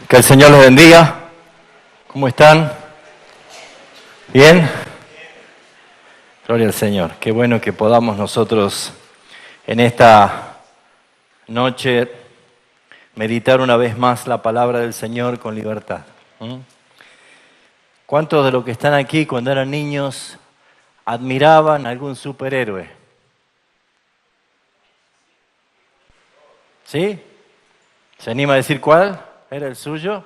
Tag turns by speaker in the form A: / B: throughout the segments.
A: Que el Señor les bendiga. ¿Cómo están? ¿Bien? Gloria al Señor. Qué bueno que podamos nosotros en esta noche meditar una vez más la palabra del Señor con libertad. ¿Cuántos de los que están aquí cuando eran niños admiraban a algún superhéroe? ¿Sí? ¿Se anima a decir cuál era el suyo?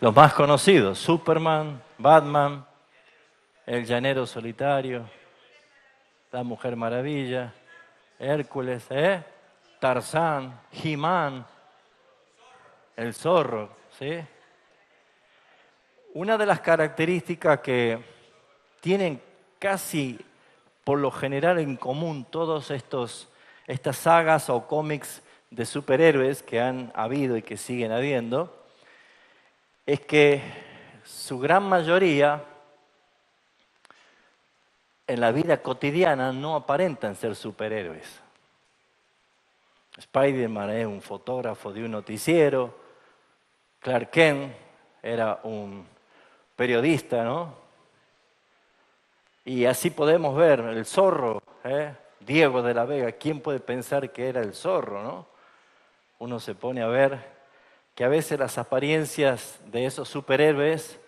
A: Los más conocidos: Superman, Batman, El Llanero Solitario, La Mujer Maravilla, Hércules, Tarzán, He-Man, el zorro, ¿sí? Una de las características que tienen casi por lo general en común todas estas sagas o cómics de superhéroes que han habido y que siguen habiendo, es que su gran mayoría en la vida cotidiana no aparentan ser superhéroes. Spider-Man es un fotógrafo de un noticiero, Clark Kent era un periodista, ¿no? Y así podemos ver el zorro, Diego de la Vega. ¿Quién puede pensar que era el zorro, no? Uno se pone a ver que a veces las apariencias de esos superhéroes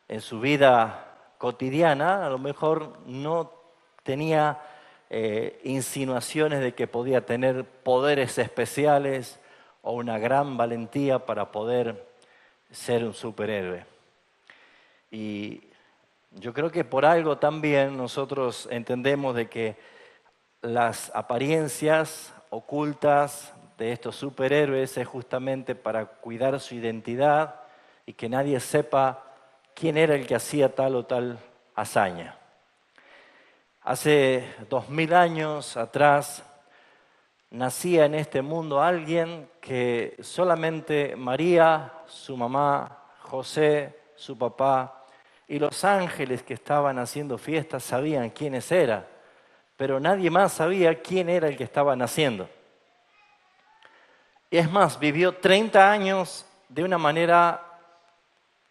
A: en su vida cotidiana a lo mejor no tenía insinuaciones de que podía tener poderes especiales o una gran valentía para poder ser un superhéroe. Y yo creo que por algo también nosotros entendemos de que las apariencias ocultas de estos superhéroes es justamente para cuidar su identidad y que nadie sepa quién era el que hacía tal o tal hazaña. Hace 2000 años atrás nacía en este mundo alguien que solamente María, su mamá, José, su papá y los ángeles que estaban haciendo fiestas sabían quiénes eran, pero nadie más sabía quién era el que estaba naciendo. Y es más, vivió 30 años de una manera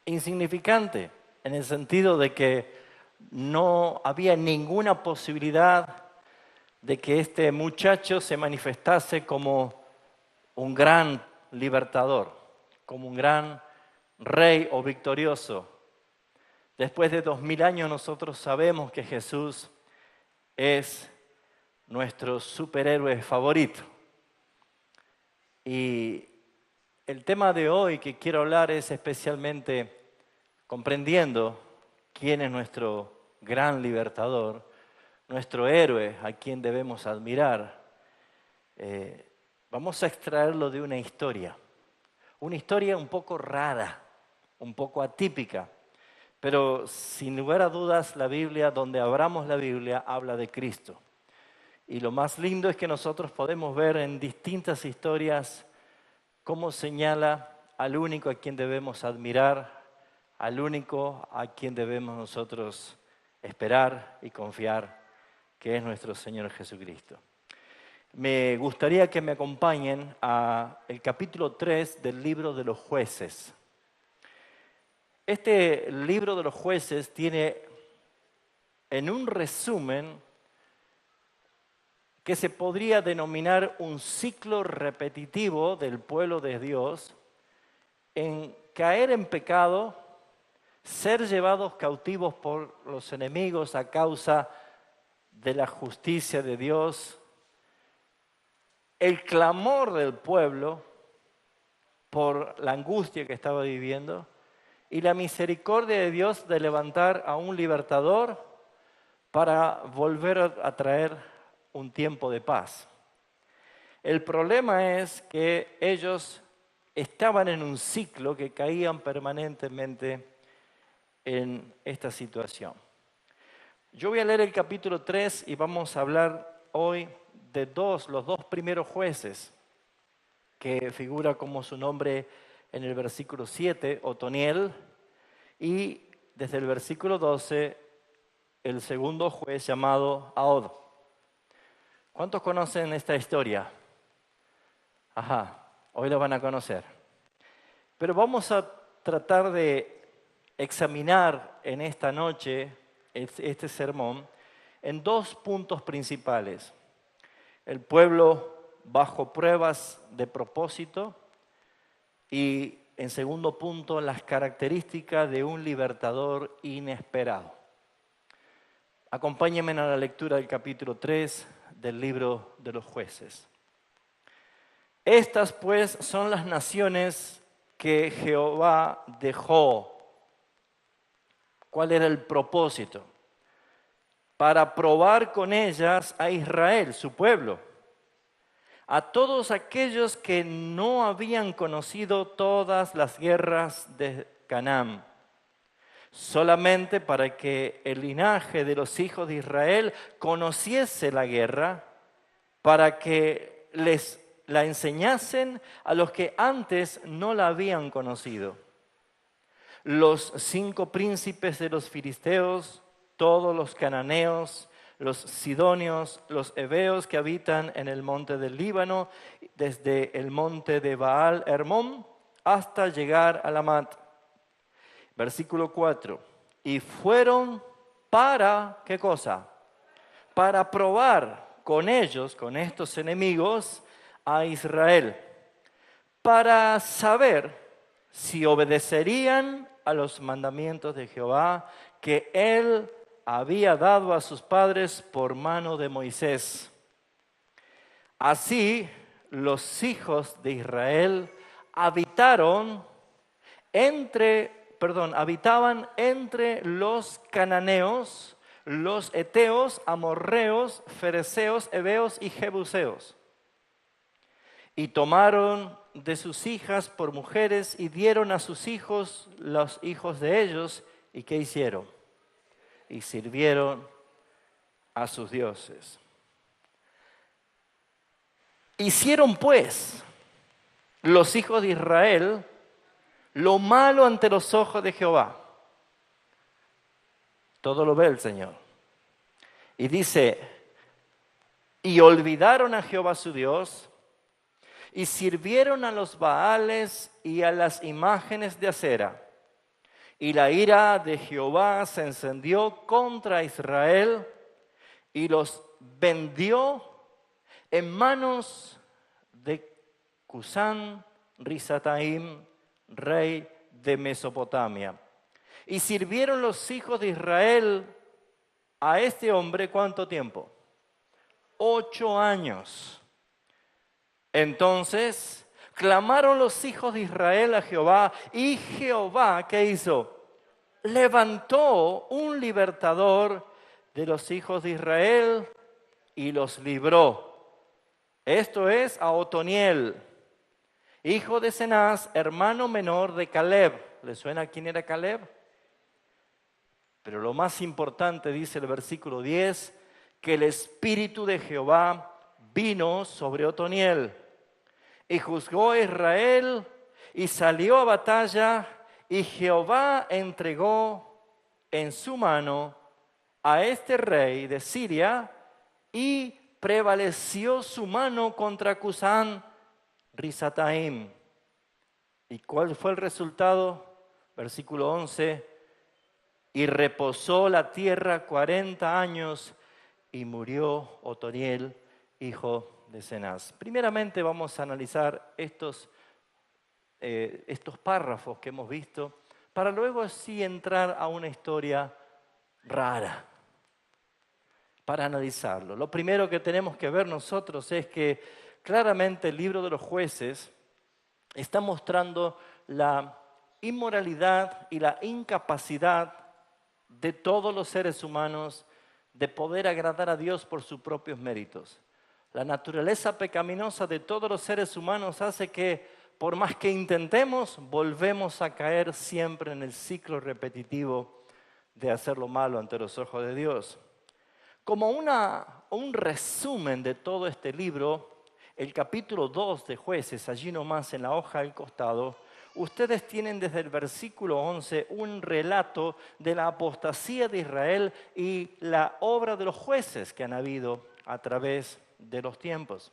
A: insignificante, en el sentido de que no había ninguna posibilidad de que este muchacho se manifestase como un gran libertador, como un gran rey o victorioso. Después de 2000 años nosotros sabemos que Jesús es nuestro superhéroe favorito. Y el tema de hoy que quiero hablar es especialmente comprendiendo quién es nuestro gran libertador, nuestro héroe a quien debemos admirar. Vamos a extraerlo de una historia un poco rara, un poco atípica, pero sin lugar a dudas la Biblia, donde abramos la Biblia, habla de Cristo. Y lo más lindo es que nosotros podemos ver en distintas historias cómo señala al único a quien debemos admirar, al único a quien debemos nosotros esperar y confiar, que es nuestro Señor Jesucristo. Me gustaría que me acompañen al capítulo 3 del libro de los Jueces. Este libro de los Jueces tiene en un resumen que se podría denominar un ciclo repetitivo del pueblo de Dios en caer en pecado, ser llevados cautivos por los enemigos a causa de la justicia de Dios, el clamor del pueblo por la angustia que estaba viviendo y la misericordia de Dios de levantar a un libertador para volver a traer un tiempo de paz. El problema es que ellos estaban en un ciclo que caían permanentemente en esta situación. Yo voy a leer el capítulo 3 y vamos a hablar hoy de los dos primeros jueces, que figura como su nombre en el versículo 7, Otoniel, y desde el versículo 12, el segundo juez llamado Ahod. ¿Cuántos conocen esta historia? Ajá, hoy lo van a conocer. Pero vamos a tratar de examinar en esta noche este sermón en dos puntos principales. El pueblo bajo pruebas de propósito y, en segundo punto, las características de un libertador inesperado. Acompáñenme a la lectura del capítulo 3 del libro de los Jueces. Estas, pues, son las naciones que Jehová dejó. ¿Cuál era el propósito? Para probar con ellas a Israel, su pueblo, a todos aquellos que no habían conocido todas las guerras de Canaán, solamente para que el linaje de los hijos de Israel conociese la guerra, para que les la enseñasen a los que antes no la habían conocido. Los 5 príncipes de los filisteos, todos los cananeos, los sidonios, los heveos que habitan en el monte del Líbano, desde el monte de Baal Hermón hasta llegar a Lamat. Versículo 4. Y fueron para, ¿qué cosa? Para probar con ellos, con estos enemigos, a Israel, para saber si obedecerían a los mandamientos de Jehová que Él había dado a sus padres por mano de Moisés. Así los hijos de Israel habitaban entre los cananeos, los heteos, amorreos, fereceos, heveos y jebuseos. Y tomaron de sus hijas por mujeres y dieron a sus hijos los hijos de ellos. ¿Y qué hicieron? Y sirvieron a sus dioses. Hicieron pues los hijos de Israel lo malo ante los ojos de Jehová. Todo lo ve el Señor. Y dice, y olvidaron a Jehová su Dios, y sirvieron a los Baales y a las imágenes de acera. Y la ira de Jehová se encendió contra Israel y los vendió en manos de Cusán Risataim, rey de Mesopotamia. Y sirvieron los hijos de Israel a este hombre, ¿cuánto tiempo? 8 años. Entonces clamaron los hijos de Israel a Jehová, y Jehová, ¿qué hizo? Levantó un libertador de los hijos de Israel y los libró. Esto es a Otoniel, hijo de Cenaz, hermano menor de Caleb. ¿Le suena quién era Caleb? Pero lo más importante, dice el versículo 10, que el Espíritu de Jehová vino sobre Otoniel y juzgó a Israel y salió a batalla, y Jehová entregó en su mano a este rey de Siria, y prevaleció su mano contra Cusán Risataim. ¿Y cuál fue el resultado? Versículo 11, y reposó la tierra 40 años y murió Otoniel, hijo de Cenaz. Primeramente vamos a analizar estos párrafos que hemos visto, para luego sí entrar a una historia rara, para analizarlo. Lo primero que tenemos que ver nosotros es que claramente el libro de los Jueces está mostrando la inmoralidad y la incapacidad de todos los seres humanos de poder agradar a Dios por sus propios méritos. La naturaleza pecaminosa de todos los seres humanos hace que, por más que intentemos, volvemos a caer siempre en el ciclo repetitivo de hacer lo malo ante los ojos de Dios. Como un resumen de todo este libro, el capítulo 2 de Jueces, allí nomás en la hoja al costado, ustedes tienen desde el versículo 11 un relato de la apostasía de Israel y la obra de los jueces que han habido a través de los tiempos.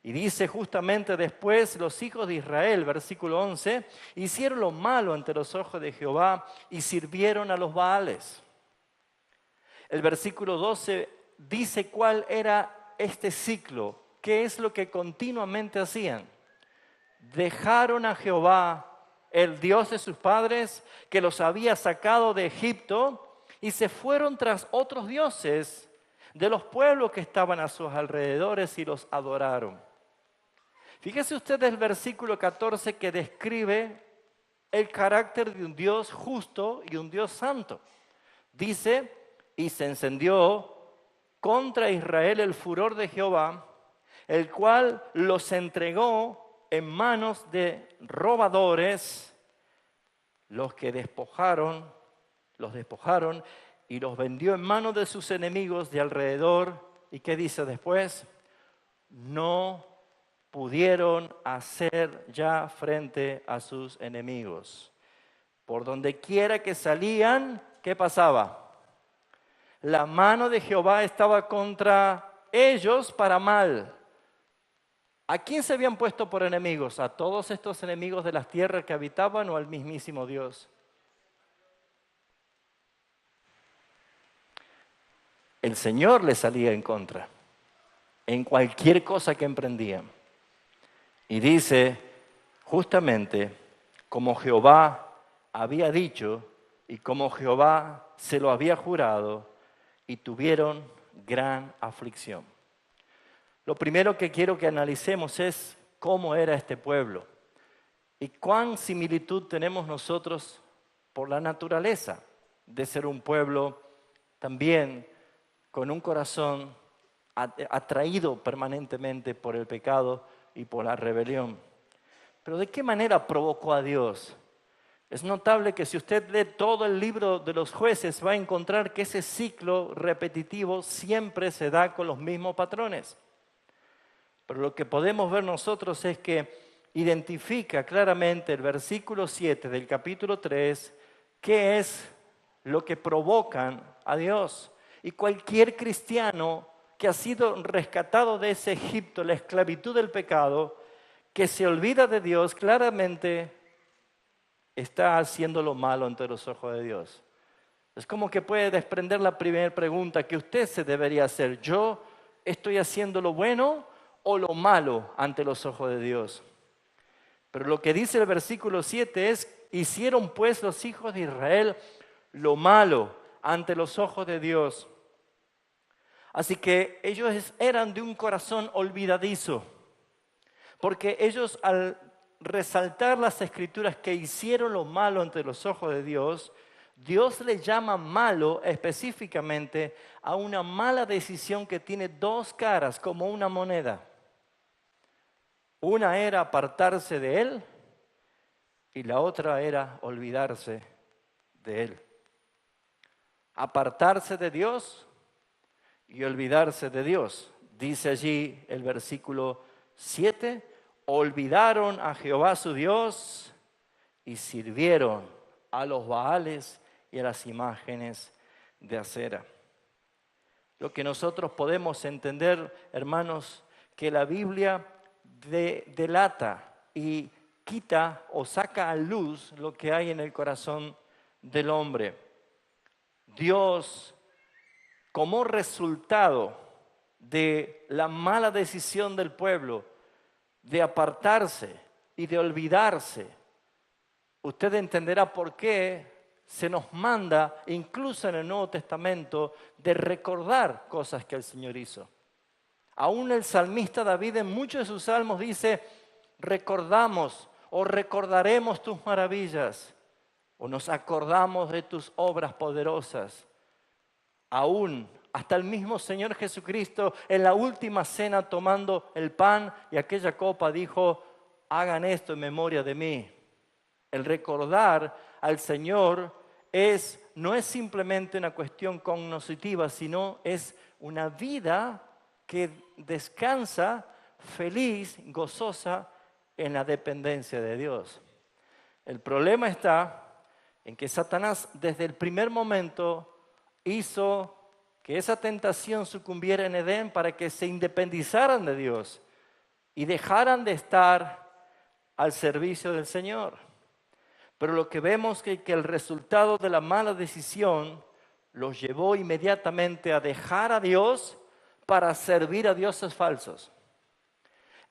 A: Y dice justamente después, los hijos de Israel, versículo 11, hicieron lo malo ante los ojos de Jehová y sirvieron a los Baales. El versículo 12 dice cuál era este ciclo, qué es lo que continuamente hacían. Dejaron a Jehová, el Dios de sus padres, que los había sacado de Egipto, y se fueron tras otros dioses de los pueblos que estaban a sus alrededores y los adoraron. Fíjese usted el versículo 14 que describe el carácter de un Dios justo y un Dios santo. Dice, y se encendió contra Israel el furor de Jehová, el cual los entregó en manos de robadores, los despojaron y los vendió en manos de sus enemigos de alrededor. ¿Y qué dice después? No pudieron hacer ya frente a sus enemigos. Por donde quiera que salían, ¿qué pasaba? La mano de Jehová estaba contra ellos para mal. ¿A quién se habían puesto por enemigos? ¿A todos estos enemigos de las tierras que habitaban o al mismísimo Dios? El Señor les salía en contra, en cualquier cosa que emprendían. Y dice, justamente, como Jehová había dicho y como Jehová se lo había jurado, y tuvieron gran aflicción. Lo primero que quiero que analicemos es cómo era este pueblo y cuán similitud tenemos nosotros por la naturaleza de ser un pueblo también con un corazón atraído permanentemente por el pecado y por la rebelión. Pero ¿de qué manera provocó a Dios? Es notable que si usted lee todo el libro de los jueces va a encontrar que ese ciclo repetitivo siempre se da con los mismos patrones. Pero lo que podemos ver nosotros es que identifica claramente el versículo 7 del capítulo 3 qué es lo que provocan a Dios. Y cualquier cristiano que ha sido rescatado de ese Egipto, la esclavitud del pecado, que se olvida de Dios, claramente está haciendo lo malo ante los ojos de Dios. Es como que puede desprender la primera pregunta que usted se debería hacer. ¿Yo estoy haciendo lo bueno o lo malo ante los ojos de Dios? Pero lo que dice el versículo 7 es, hicieron pues los hijos de Israel lo malo ante los ojos de Dios. Así que ellos eran de un corazón olvidadizo, porque ellos al resaltar las escrituras que hicieron lo malo ante los ojos de Dios, Dios le llama malo específicamente a una mala decisión que tiene dos caras como una moneda. Una era apartarse de Él y la otra era olvidarse de Él. Apartarse de Dios y olvidarse de Dios. Dice allí el versículo 7, olvidaron a Jehová su Dios y sirvieron a los Baales y a las imágenes de acera. Lo que nosotros podemos entender, hermanos, que la Biblia delata y quita o saca a luz lo que hay en el corazón del hombre. Dios, como resultado de la mala decisión del pueblo de apartarse y de olvidarse, usted entenderá por qué se nos manda, incluso en el Nuevo Testamento, de recordar cosas que el Señor hizo. Aún el salmista David en muchos de sus salmos dice, recordamos o recordaremos tus maravillas o nos acordamos de tus obras poderosas. Aún hasta el mismo Señor Jesucristo en la última cena tomando el pan y aquella copa dijo, hagan esto en memoria de mí. El recordar al Señor no es simplemente una cuestión cognitiva, sino es una vida que descansa feliz, gozosa en la dependencia de Dios. El problema está en que Satanás desde el primer momento hizo que esa tentación sucumbiera en Edén para que se independizaran de Dios. y dejaran de estar al servicio del Señor. Pero lo que vemos es que el resultado de la mala decisión los llevó inmediatamente a dejar a Dios para servir a dioses falsos.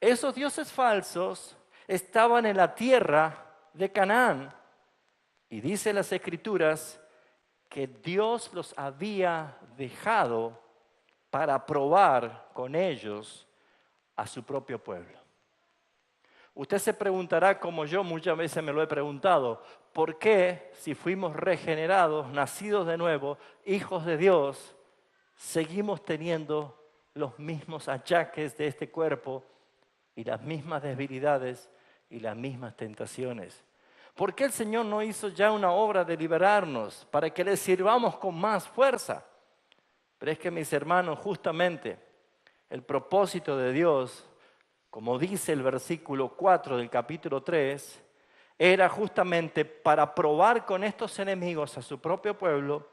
A: Esos dioses falsos estaban en la tierra de Canaán y dice las Escrituras que Dios los había dejado para probar con ellos a su propio pueblo. Usted se preguntará, como yo muchas veces me lo he preguntado, ¿por qué si fuimos regenerados, nacidos de nuevo, hijos de Dios, seguimos teniendo los mismos achaques de este cuerpo y las mismas debilidades y las mismas tentaciones? ¿Por qué el Señor no hizo ya una obra de liberarnos para que le sirvamos con más fuerza? Pero es que, mis hermanos, justamente el propósito de Dios, como dice el versículo 4 del capítulo 3, era justamente para probar con estos enemigos a su propio pueblo,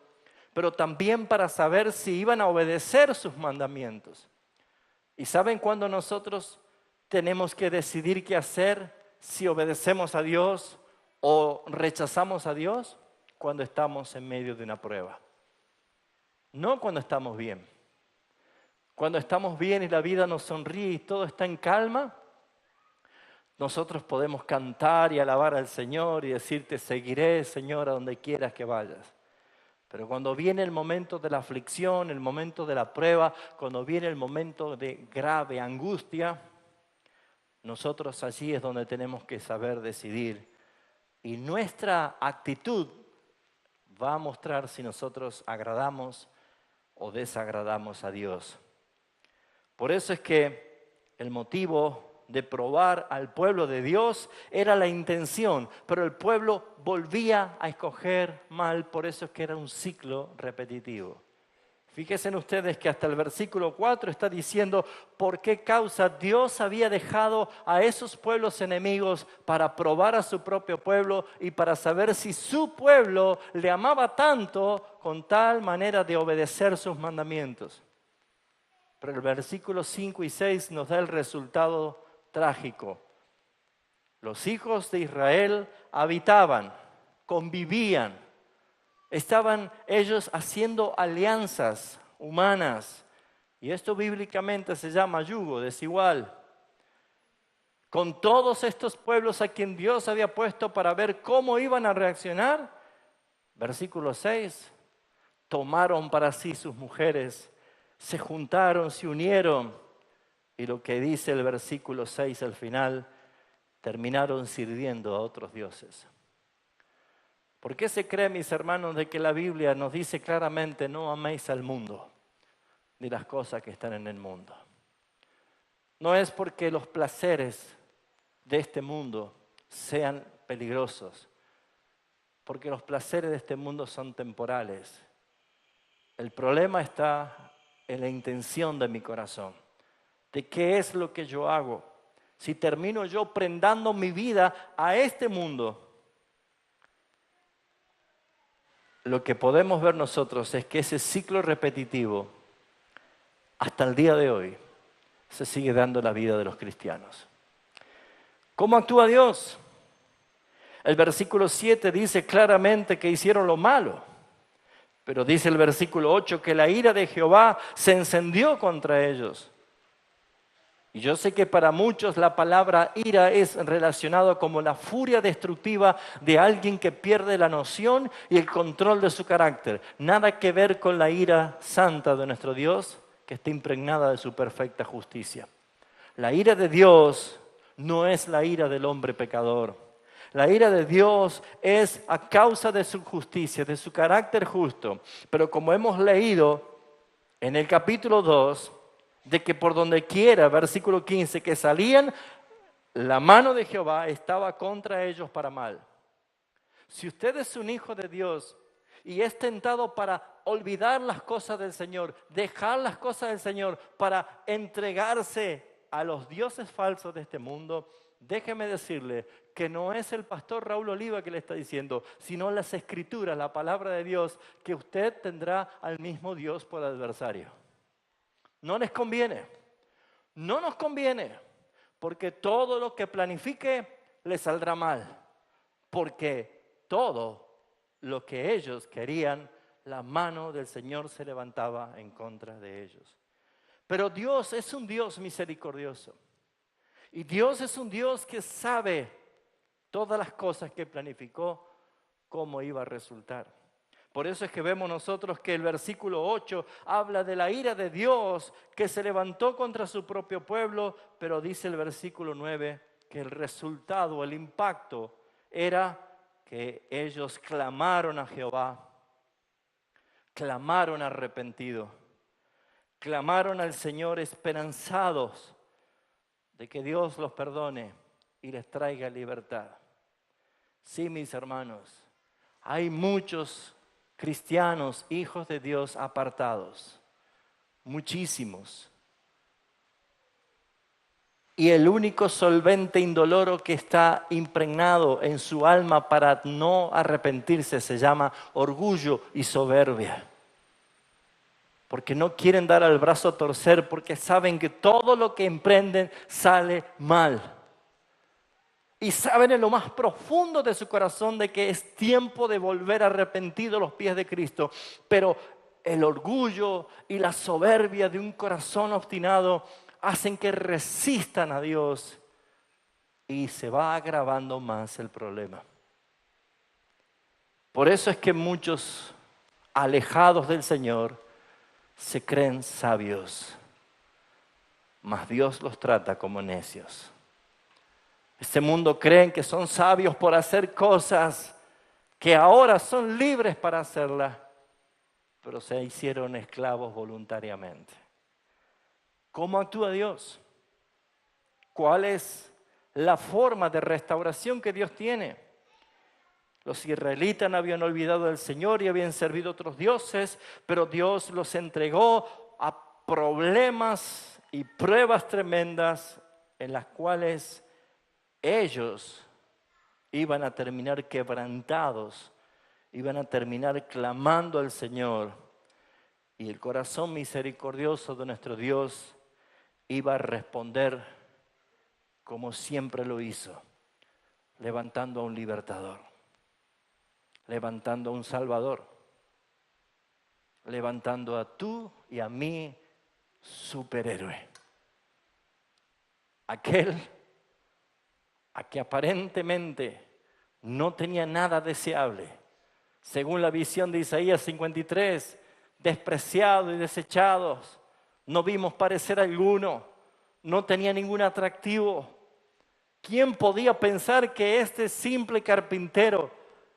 A: pero también para saber si iban a obedecer sus mandamientos. ¿Y saben cuándo nosotros tenemos que decidir qué hacer, si obedecemos a Dios o rechazamos a Dios? Cuando estamos en medio de una prueba. No cuando estamos bien. Cuando estamos bien y la vida nos sonríe y todo está en calma, nosotros podemos cantar y alabar al Señor y decirte, seguiré, Señor, a donde quieras que vayas. Pero cuando viene el momento de la aflicción, el momento de la prueba, cuando viene el momento de grave angustia, nosotros allí es donde tenemos que saber decidir. Y nuestra actitud va a mostrar si nosotros agradamos o desagradamos a Dios. Por eso es que el motivo de probar al pueblo de Dios era la intención, pero el pueblo volvía a escoger mal, por eso es que era un ciclo repetitivo. Fíjense ustedes que hasta el versículo 4 está diciendo por qué causa Dios había dejado a esos pueblos enemigos para probar a su propio pueblo y para saber si su pueblo le amaba tanto con tal manera de obedecer sus mandamientos. Pero el versículo 5 y 6 nos da el resultado trágico. Los hijos de Israel habitaban, convivían, estaban ellos haciendo alianzas humanas. Y esto bíblicamente se llama yugo desigual. Con todos estos pueblos a quien Dios había puesto para ver cómo iban a reaccionar. Versículo 6. Tomaron para sí sus mujeres, se juntaron, se unieron. Y lo que dice el versículo 6 al final, terminaron sirviendo a otros dioses. ¿Por qué se cree, mis hermanos, de que la Biblia nos dice claramente no améis al mundo ni las cosas que están en el mundo? No es porque los placeres de este mundo sean peligrosos, porque los placeres de este mundo son temporales. El problema está en la intención de mi corazón, de qué es lo que yo hago. Si termino yo prendando mi vida a este mundo, lo que podemos ver nosotros es que ese ciclo repetitivo, hasta el día de hoy, se sigue dando en la vida de los cristianos. ¿Cómo actúa Dios? El versículo 7 dice claramente que hicieron lo malo, pero dice el versículo 8 que la ira de Jehová se encendió contra ellos. Y yo sé que para muchos la palabra ira es relacionado como la furia destructiva de alguien que pierde la noción y el control de su carácter. Nada que ver con la ira santa de nuestro Dios, que está impregnada de su perfecta justicia. La ira de Dios no es la ira del hombre pecador. La ira de Dios es a causa de su justicia, de su carácter justo. Pero como hemos leído en el capítulo 2, de que por donde quiera, versículo 15, que salían, la mano de Jehová estaba contra ellos para mal. Si usted es un hijo de Dios y es tentado para olvidar las cosas del Señor, dejar las cosas del Señor para entregarse a los dioses falsos de este mundo, déjeme decirle que no es el pastor Raúl Oliva que le está diciendo, sino las Escrituras, la palabra de Dios, que usted tendrá al mismo Dios por adversario. No les conviene, no nos conviene, porque todo lo que planifique le saldrá mal, porque todo lo que ellos querían, la mano del Señor se levantaba en contra de ellos. Pero Dios es un Dios misericordioso. Y Dios es un Dios que sabe todas las cosas que planificó, cómo iba a resultar. Por eso es que vemos nosotros que el versículo 8 habla de la ira de Dios que se levantó contra su propio pueblo, pero dice el versículo 9 que el resultado, el impacto, era que ellos clamaron a Jehová, clamaron arrepentidos, clamaron al Señor esperanzados de que Dios los perdone y les traiga libertad. Sí, mis hermanos, hay muchos cristianos, hijos de Dios apartados, muchísimos. Y el único solvente indoloro que está impregnado en su alma para no arrepentirse se llama orgullo y soberbia. Porque no quieren dar el brazo a torcer, porque saben que todo lo que emprenden sale mal. Y saben en lo más profundo de su corazón de que es tiempo de volver arrepentido a los pies de Cristo. Pero el orgullo y la soberbia de un corazón obstinado hacen que resistan a Dios y se va agravando más el problema. Por eso es que muchos alejados del Señor se creen sabios, mas Dios los trata como necios. Este mundo creen que son sabios por hacer cosas que ahora son libres para hacerlas, pero se hicieron esclavos voluntariamente. ¿Cómo actúa Dios? ¿Cuál es la forma de restauración que Dios tiene? Los israelitas no habían olvidado al Señor y habían servido a otros dioses, pero Dios los entregó a problemas y pruebas tremendas en las cuales ellos iban a terminar quebrantados, iban a terminar clamando al Señor, y el corazón misericordioso de nuestro Dios iba a responder como siempre lo hizo, levantando a un libertador, levantando a un salvador, levantando a tú y a mí superhéroe. Aquel a que aparentemente no tenía nada deseable, según la visión de Isaías 53, despreciados y desechados, no vimos parecer alguno, no tenía ningún atractivo. ¿Quién podía pensar que este simple carpintero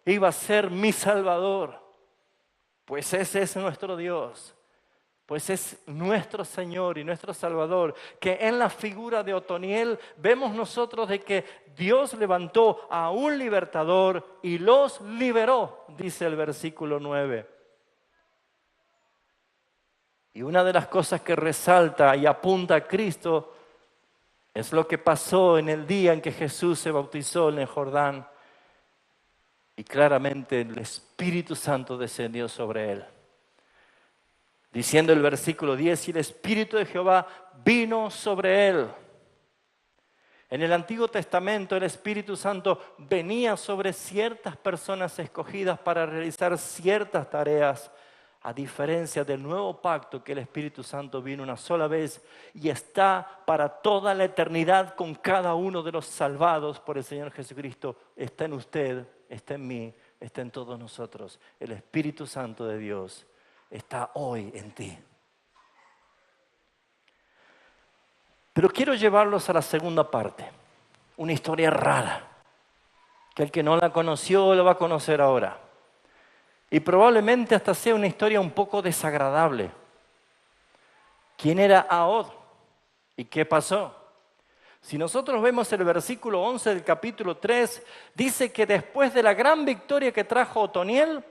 A: iba a ser mi Salvador? Pues ese es nuestro Dios. Pues es nuestro Señor y nuestro Salvador, que en la figura de Otoniel vemos nosotros de que Dios levantó a un libertador y los liberó, dice el versículo 9. Y una de las cosas que resalta y apunta a Cristo es lo que pasó en el día en que Jesús se bautizó en el Jordán. Y claramente el Espíritu Santo descendió sobre él. Diciendo el versículo 10, y el Espíritu de Jehová vino sobre él. En el Antiguo Testamento el Espíritu Santo venía sobre ciertas personas escogidas para realizar ciertas tareas, a diferencia del nuevo pacto que el Espíritu Santo vino una sola vez y está para toda la eternidad con cada uno de los salvados por el Señor Jesucristo. Está en usted, está en mí, está en todos nosotros. El Espíritu Santo de Dios está hoy en ti. Pero quiero llevarlos a la segunda parte, una historia rara, que el que no la conoció la va a conocer ahora. Y probablemente hasta sea una historia un poco desagradable. ¿Quién era Ahod? ¿Y qué pasó? Si nosotros vemos el versículo 11 del capítulo 3, dice que después de la gran victoria que trajo Otoniel,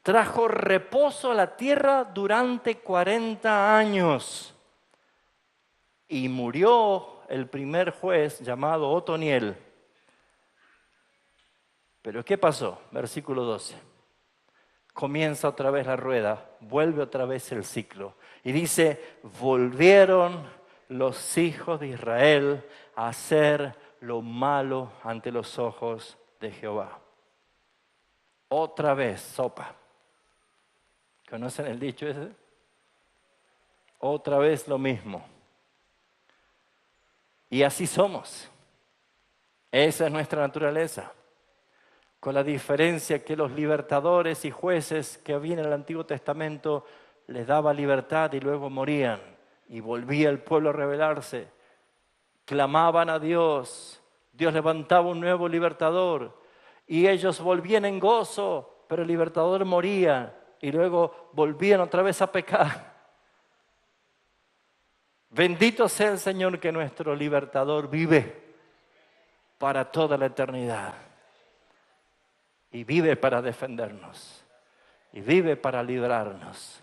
A: trajo reposo a la tierra durante 40 años. Y murió el primer juez llamado Otoniel. Pero ¿qué pasó? Versículo 12. Comienza otra vez la rueda, vuelve otra vez el ciclo. Y dice, volvieron los hijos de Israel a hacer lo malo ante los ojos de Jehová. Otra vez sopa. ¿Conocen el dicho ese? Otra vez lo mismo. Y así somos. Esa es nuestra naturaleza. Con la diferencia que los libertadores y jueces que había en el Antiguo Testamento les daba libertad y luego morían. Y volvía el pueblo a rebelarse. Clamaban a Dios. Dios levantaba un nuevo libertador. Y ellos volvían en gozo, pero el libertador moría. Y luego volvían otra vez a pecar. Bendito sea el Señor que nuestro libertador vive para toda la eternidad. Y vive para defendernos. Y vive para librarnos.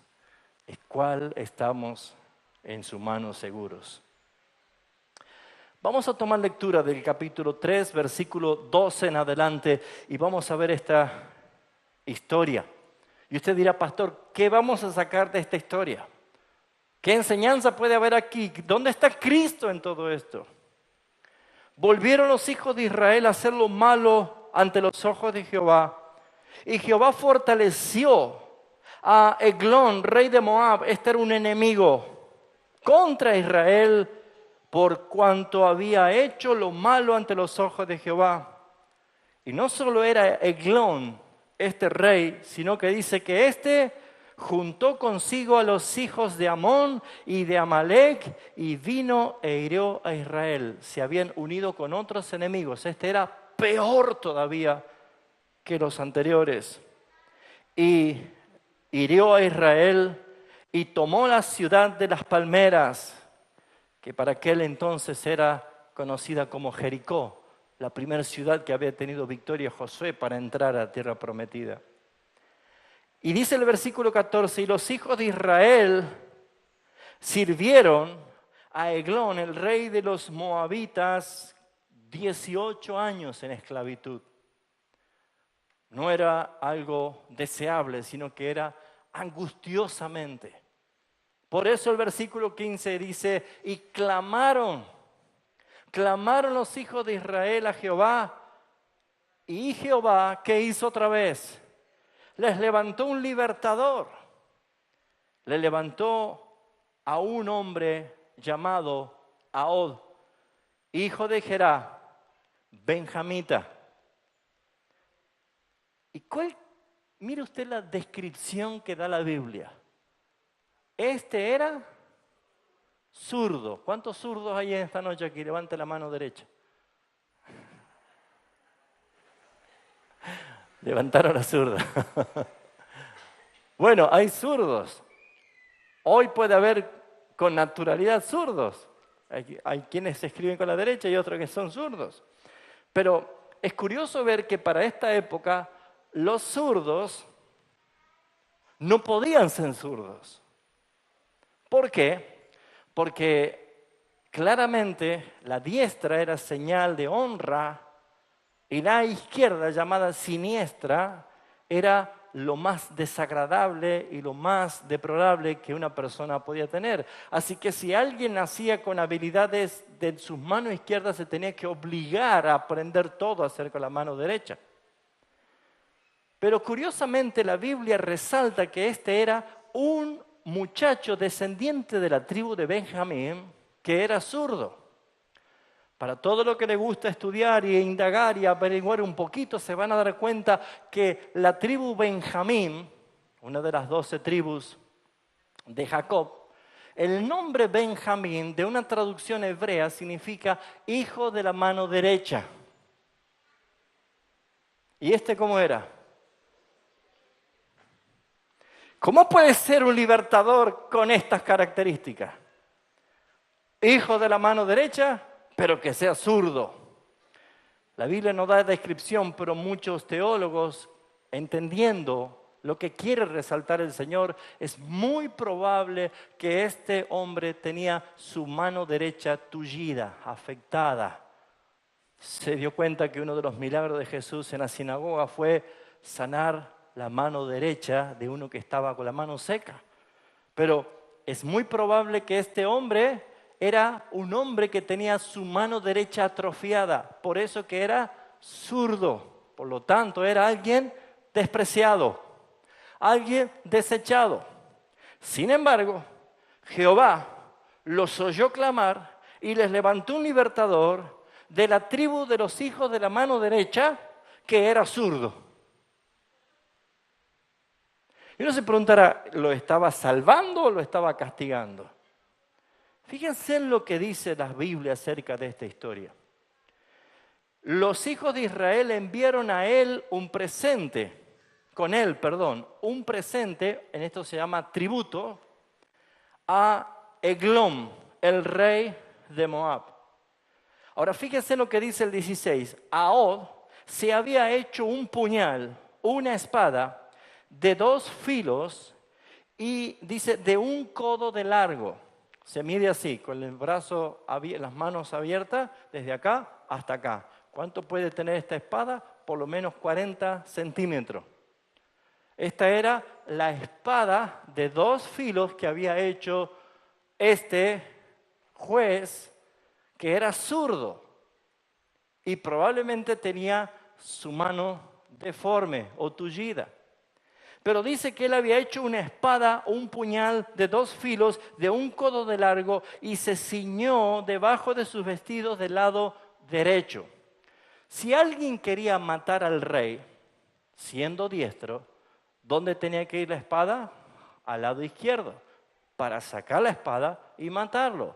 A: El cual estamos en su mano seguros. Vamos a tomar lectura del capítulo 3, versículo 12 en adelante. Y vamos a ver esta historia. Y usted dirá, pastor, ¿qué vamos a sacar de esta historia? ¿Qué enseñanza puede haber aquí? ¿Dónde está Cristo en todo esto? Volvieron los hijos de Israel a hacer lo malo ante los ojos de Jehová. Y Jehová fortaleció a Eglón, rey de Moab. Este era un enemigo contra Israel por cuanto había hecho lo malo ante los ojos de Jehová. Y no solo era Eglón, este rey, sino que dice que este juntó consigo a los hijos de Amón y de Amalec y vino e hirió a Israel. Se habían unido con otros enemigos. Este era peor todavía que los anteriores. Y hirió a Israel y tomó la ciudad de las palmeras, que para aquel entonces era conocida como Jericó, la primera ciudad que había tenido victoria Josué para entrar a la tierra prometida. Y dice el versículo 14, y los hijos de Israel sirvieron a Eglón, el rey de los moabitas, 18 años en esclavitud. No era algo deseable, sino que era angustiosamente. Por eso el versículo 15 dice, y clamaron los hijos de Israel a Jehová, y Jehová, ¿qué hizo otra vez? Les levantó un libertador. Le levantó a un hombre llamado Ahod, hijo de Gerá, benjamita. ¿Y mire usted la descripción que da la Biblia? Este era zurdo. ¿Cuántos zurdos hay en esta noche aquí? Levante la mano derecha. Levantaron la zurda. Bueno, hay zurdos. Hoy puede haber con naturalidad zurdos. Hay quienes escriben con la derecha y otros que son zurdos. Pero es curioso ver que para esta época los zurdos no podían ser zurdos. ¿Por qué? Porque claramente la diestra era señal de honra y la izquierda, llamada siniestra, era lo más desagradable y lo más deplorable que una persona podía tener. Así que si alguien nacía con habilidades de sus manos izquierdas, se tenía que obligar a aprender todo a hacer con la mano derecha. Pero curiosamente la Biblia resalta que este era un muchacho descendiente de la tribu de Benjamín que era zurdo. Para todo lo que le gusta estudiar e indagar y averiguar un poquito, se van a dar cuenta que la tribu Benjamín, una de las 12 tribus de Jacob, el nombre Benjamín de una traducción hebrea significa hijo de la mano derecha. ¿Y este cómo era? ¿Cómo puede ser un libertador con estas características? Hijo de la mano derecha, pero que sea zurdo. La Biblia no da descripción, pero muchos teólogos, entendiendo lo que quiere resaltar el Señor, es muy probable que este hombre tenía su mano derecha tullida, afectada. Se dio cuenta que uno de los milagros de Jesús en la sinagoga fue sanar la mano derecha de uno que estaba con la mano seca. Pero es muy probable que este hombre era un hombre que tenía su mano derecha atrofiada, por eso que era zurdo. Por lo tanto, era alguien despreciado, alguien desechado. Sin embargo, Jehová los oyó clamar y les levantó un libertador de la tribu de los hijos de la mano derecha, que era zurdo. Y uno se preguntará, ¿lo estaba salvando o lo estaba castigando? Fíjense en lo que dice la Biblia acerca de esta historia. Los hijos de Israel enviaron a él un presente, un presente, en esto se llama tributo, a Eglón, el rey de Moab. Ahora fíjense lo que dice el 16. Ahod se había hecho un puñal, una espada de 2 filos y dice de 1 codo de largo. Se mide así, con el brazo, las manos abiertas, desde acá hasta acá. ¿Cuánto puede tener esta espada? Por lo menos 40 centímetros. Esta era la espada de 2 filos que había hecho este juez, que era zurdo y probablemente tenía su mano deforme o tullida. Pero dice que él había hecho una espada o un puñal de 2 filos de 1 codo de largo y se ciñó debajo de sus vestidos del lado derecho. Si alguien quería matar al rey, siendo diestro, ¿dónde tenía que ir la espada? Al lado izquierdo, para sacar la espada y matarlo.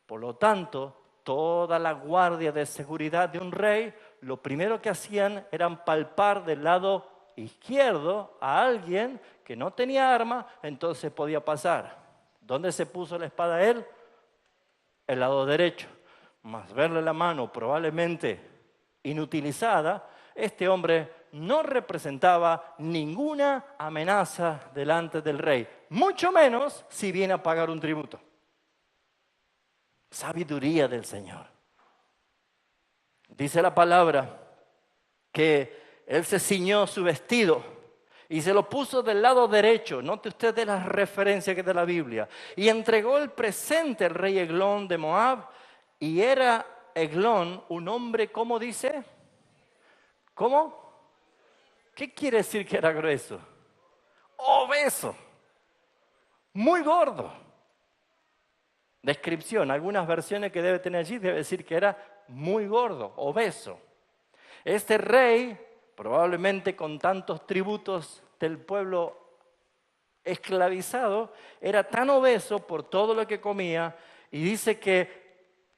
A: Por lo tanto, toda la guardia de seguridad de un rey, lo primero que hacían era palpar del lado izquierdo a alguien que no tenía arma, entonces podía pasar. ¿Dónde se puso la espada él? El lado derecho. Más verle la mano probablemente inutilizada, este hombre no representaba ninguna amenaza delante del rey, mucho menos si viene a pagar un tributo. Sabiduría del Señor. Dice la palabra que él se ciñó su vestido y se lo puso del lado derecho. Note usted de las referencias que da la Biblia. Y entregó el presente al rey Eglón de Moab. Y era Eglón un hombre, ¿cómo dice? ¿Cómo? ¿Qué quiere decir que era grueso? Obeso. Muy gordo. Descripción, algunas versiones que debe tener allí debe decir que era muy gordo, obeso. Este rey, probablemente con tantos tributos del pueblo esclavizado, era tan obeso por todo lo que comía y dice que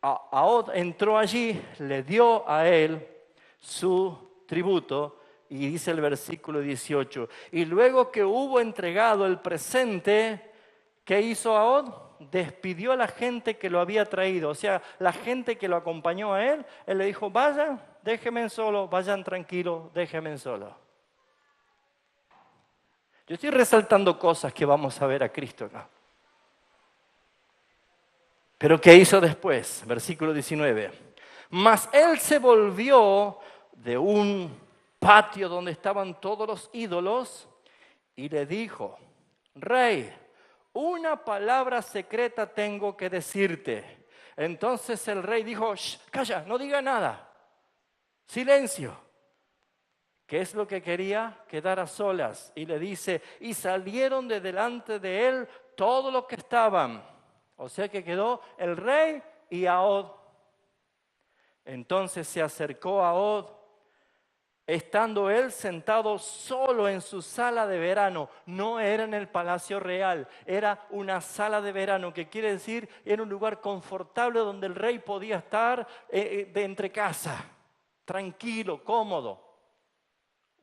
A: Ahod entró allí, le dio a él su tributo y dice el versículo 18, y luego que hubo entregado el presente, ¿qué hizo Ahod? Despidió a la gente que lo había traído, o sea, la gente que lo acompañó a él le dijo, vayan, déjenme solo, vayan tranquilos, déjenme solo. Yo estoy resaltando cosas que vamos a ver a Cristo acá. Pero ¿qué hizo después? Versículo 19. Mas él se volvió de un patio donde estaban todos los ídolos y le dijo, Rey, una palabra secreta tengo que decirte. Entonces el rey dijo, calla, no diga nada. Silencio. ¿Qué es lo que quería? Quedar a solas. Y le dice, y salieron de delante de él todos los que estaban. O sea que quedó el rey y Ahod. Entonces se acercó a Ahod, estando él sentado solo en su sala de verano. No era en el palacio real, era una sala de verano, que quiere decir era un lugar confortable donde el rey podía estar de entre casa, tranquilo, cómodo.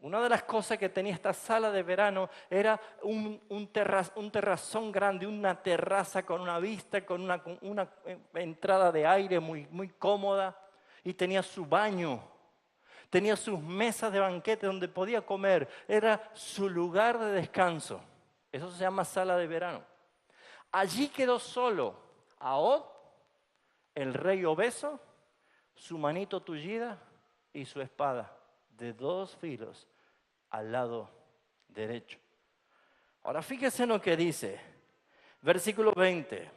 A: Una de las cosas que tenía esta sala de verano era un terrazón grande, una terraza con una vista, con una entrada de aire muy, muy cómoda, y tenía su baño, tenía sus mesas de banquete donde podía comer, era su lugar de descanso. Eso se llama sala de verano. Allí quedó solo Ahod, el rey obeso, su manito tullida y su espada de 2 filos al lado derecho. Ahora fíjese en lo que dice, versículo 20.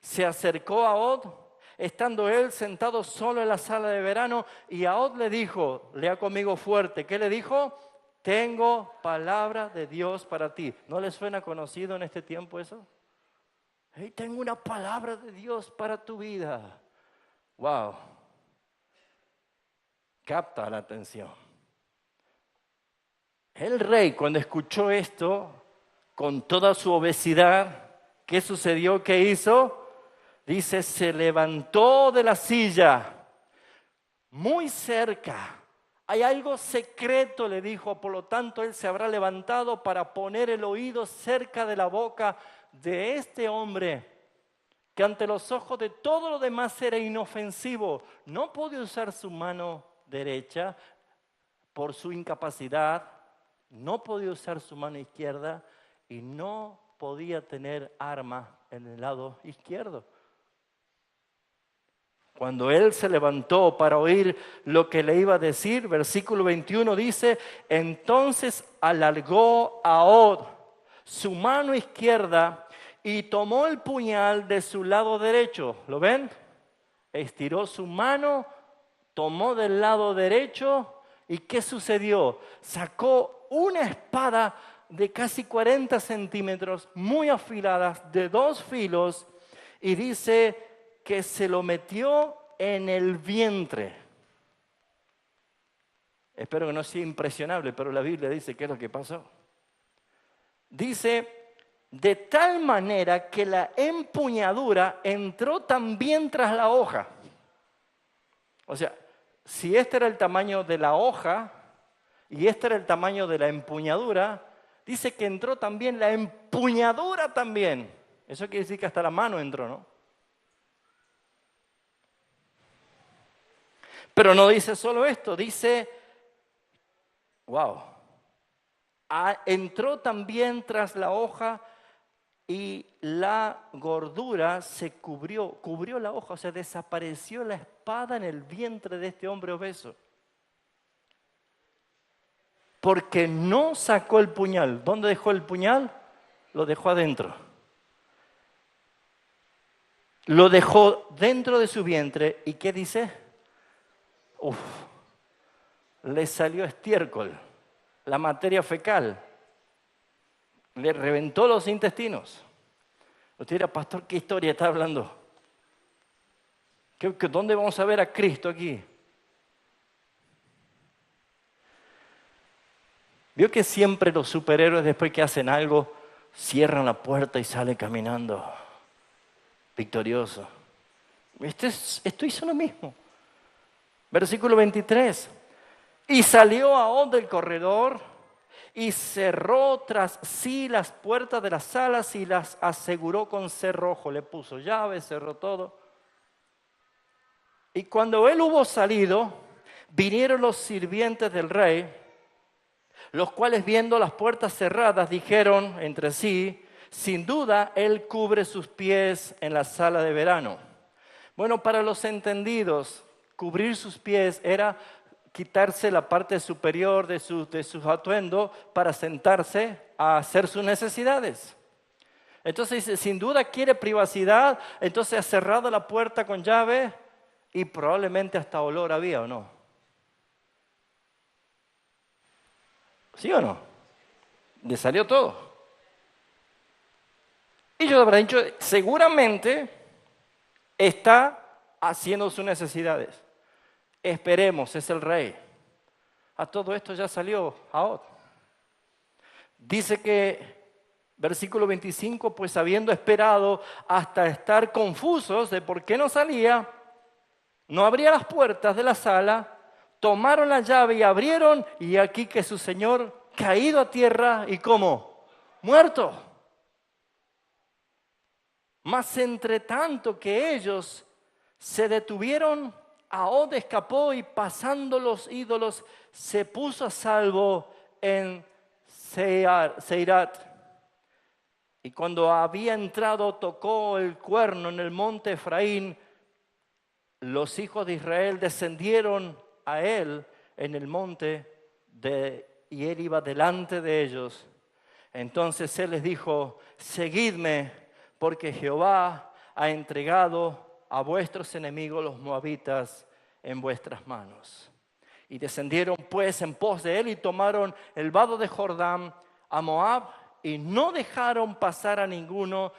A: Se acercó a Od, estando él sentado solo en la sala de verano, y a Od le dijo, lea conmigo fuerte, ¿qué le dijo? Tengo palabra de Dios para ti. ¿No le suena conocido en este tiempo eso? Hey, tengo una palabra de Dios para tu vida. Wow. Capta la atención. El rey, cuando escuchó esto, con toda su obesidad, ¿qué sucedió? ¿Qué hizo? Dice, se levantó de la silla, muy cerca. Hay algo secreto, le dijo, por lo tanto él se habrá levantado para poner el oído cerca de la boca de este hombre, que ante los ojos de todo lo demás era inofensivo. No podía usar su mano derecha por su incapacidad, no podía usar su mano izquierda y no podía tener arma en el lado izquierdo. Cuando él se levantó para oír lo que le iba a decir, versículo 21 dice, entonces alargó a Od su mano izquierda y tomó el puñal de su lado derecho. ¿Lo ven? Estiró su mano, tomó del lado derecho y ¿qué sucedió? Sacó una espada de casi 40 centímetros, muy afilada, de 2 filos, y dice que se lo metió en el vientre. Espero que no sea impresionable, pero la Biblia dice qué es lo que pasó. Dice, de tal manera que la empuñadura entró también tras la hoja. O sea, si este era el tamaño de la hoja y este era el tamaño de la empuñadura, dice que entró también la empuñadura también. Eso quiere decir que hasta la mano entró, ¿no? Pero no dice solo esto, dice, wow, entró también tras la hoja y la gordura se cubrió la hoja, o sea, desapareció la espada en el vientre de este hombre obeso. Porque no sacó el puñal. ¿Dónde dejó el puñal? Lo dejó adentro. Lo dejó dentro de su vientre. ¿Y qué dice? Le salió estiércol, la materia fecal. Le reventó los intestinos. Usted dirá, pastor, ¿qué historia está hablando? ¿Dónde vamos a ver a Cristo aquí? ¿Vio que siempre los superhéroes después que hacen algo cierran la puerta y salen caminando victorioso? Esto hizo lo mismo. Versículo 23. Y salió a Od del corredor y cerró tras sí las puertas de las salas y las aseguró con cerrojo. Le puso llave, cerró todo. Y cuando él hubo salido, vinieron los sirvientes del rey, los cuales viendo las puertas cerradas dijeron entre sí, sin duda él cubre sus pies en la sala de verano. Bueno, para los entendidos, cubrir sus pies era quitarse la parte superior de sus atuendos para sentarse a hacer sus necesidades. Entonces dice, sin duda quiere privacidad, entonces ha cerrado la puerta con llave y probablemente hasta olor había, ¿o no? ¿Sí o no? Le salió todo. Y yo habré dicho, seguramente está haciendo sus necesidades. Esperemos, es el rey. A todo esto ya salió Od. Dice que, versículo 25, pues habiendo esperado hasta estar confusos de por qué no salía, no abría las puertas de la sala, tomaron la llave y abrieron, y aquí que su señor caído a tierra y ¿cómo? Muerto. Mas entre tanto que ellos se detuvieron, Od escapó y pasando los ídolos se puso a salvo en Seirat. Y cuando había entrado tocó el cuerno en el monte Efraín. Los hijos de Israel descendieron a él en el monte y él iba delante de ellos. Entonces él les dijo, seguidme, porque Jehová ha entregado a vuestros enemigos los moabitas en vuestras manos. Y descendieron pues en pos de él y tomaron el vado de Jordán a Moab y no dejaron pasar a ninguno.